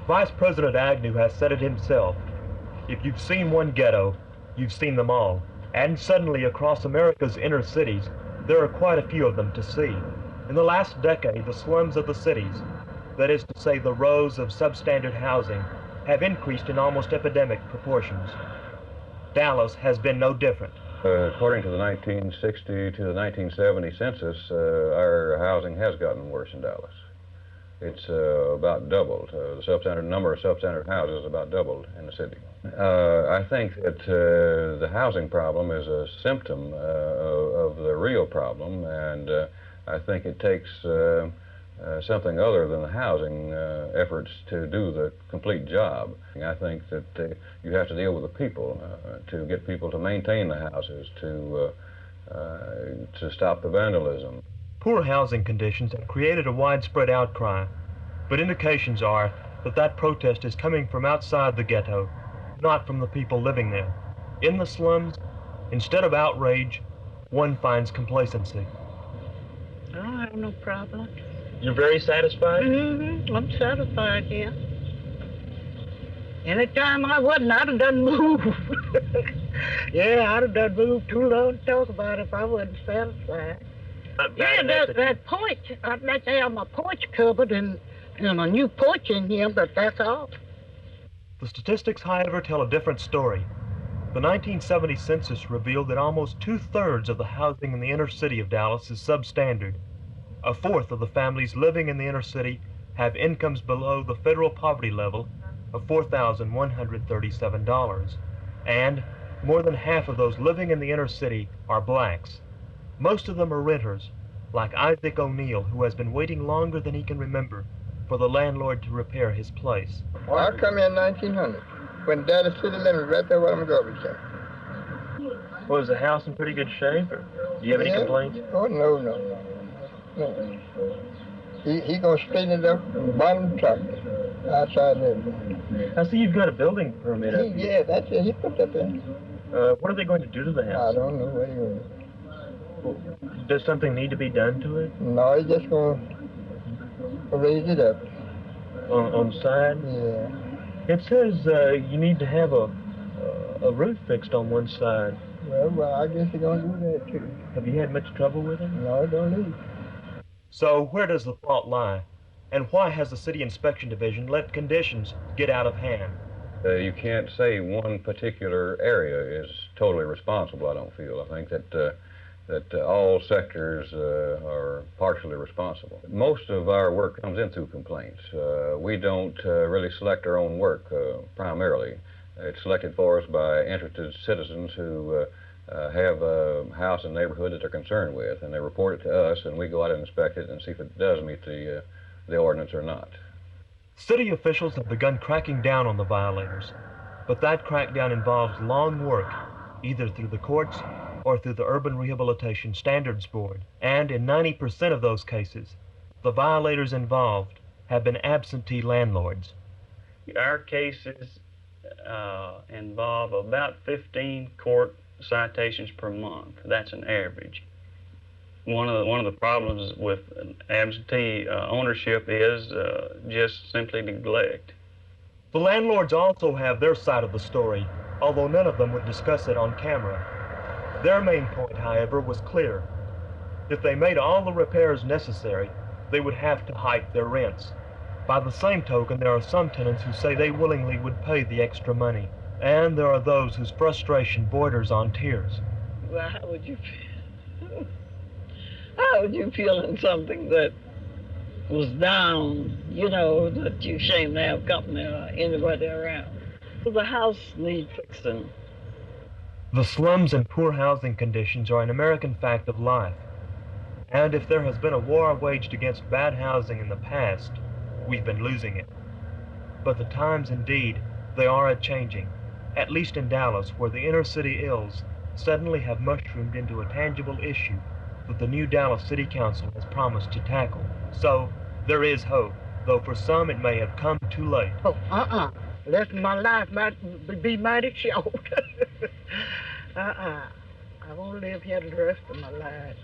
Vice President Agnew has said it himself. If you've seen one ghetto, you've seen them all. And suddenly across America's inner cities, there are quite a few of them to see. In the last decade, the slums of the cities, that is to say the rows of substandard housing, have increased in almost epidemic proportions. Dallas has been no different. According to the 1960 to the 1970 census, our housing has gotten worse in Dallas. It's about doubled. The substandard number of substandard houses is about doubled in the city. I think that the housing problem is a symptom of the real problem, and I think it takes something other than the housing efforts to do the complete job. I think that you have to deal with the people to get people to maintain the houses, to stop the vandalism. Poor housing conditions have created a widespread outcry, but indications are that that protest is coming from outside the ghetto, not from the people living there. In the slums, instead of outrage, one finds complacency. Oh, I have no problem. You're very satisfied? Mm-hmm. I'm satisfied, yeah. Anytime I wasn't, I'd have done moved. Yeah, I'd have done moved too long to talk about it if I wasn't satisfied. Yeah, that porch, I'd like to have my porch covered and a new porch in here, but that's all. The statistics, however, tell a different story. The 1970 census revealed that almost 2/3 of the housing in the inner city of Dallas is substandard. A fourth of the families living in the inner city have incomes below the federal poverty level of $4,137. And more than half of those living in the inner city are blacks. Most of them are renters, like Isaac O'Neill, who has been waiting longer than he can remember for the landlord to repair his place. Well, I come in 1900 when Dallas city limits right there where I'm garbage can. Was the house in pretty good shape, or do you have any complaints? Oh, no. He gonna straighten it up bottom truck outside there. I see you've got a building permit up here. Yeah, that's it. He put that in. What are they going to do to the house? I don't know what he gonna do. Does something need to be done to it? No, he's just gonna raise it up. On the side? Yeah. It says you need to have a roof fixed on one side. Well, I guess he's gonna do that too. Have you had much trouble with it? No, don't leave. So where does the fault lie? And why has the City Inspection Division let conditions get out of hand? You can't say one particular area is totally responsible, I don't feel. I think that all sectors are partially responsible. Most of our work comes in through complaints. We don't really select our own work primarily. It's selected for us by interested citizens who have a house in the neighborhood that they're concerned with, and they report it to us, and we go out and inspect it and see if it does meet the ordinance or not. City officials have begun cracking down on the violators, but that crackdown involves long work, either through the courts or through the Urban Rehabilitation Standards Board. And in 90% of those cases, the violators involved have been absentee landlords. Our cases involve about 15 court citations per month. That's an average. One of the problems with absentee ownership is just simply neglect. The landlords also have their side of the story, although none of them would discuss it on camera. Their main point, however, was clear. If they made all the repairs necessary, they would have to hike their rents. By the same token, there are some tenants who say they willingly would pay the extra money. And there are those whose frustration borders on tears. Well, how would you feel? How would you feel in something that was down, that you shame to have company or anybody around? The house needs fixing. The slums and poor housing conditions are an American fact of life. And if there has been a war waged against bad housing in the past, we've been losing it. But the times, indeed, they are a-changing, at least in Dallas, where the inner city ills suddenly have mushroomed into a tangible issue that the new Dallas City Council has promised to tackle. So, there is hope, though for some it may have come too late. Oh, the rest of my life might be mighty short. I won't live here the rest of my life.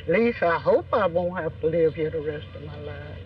At least I hope I won't have to live here the rest of my life.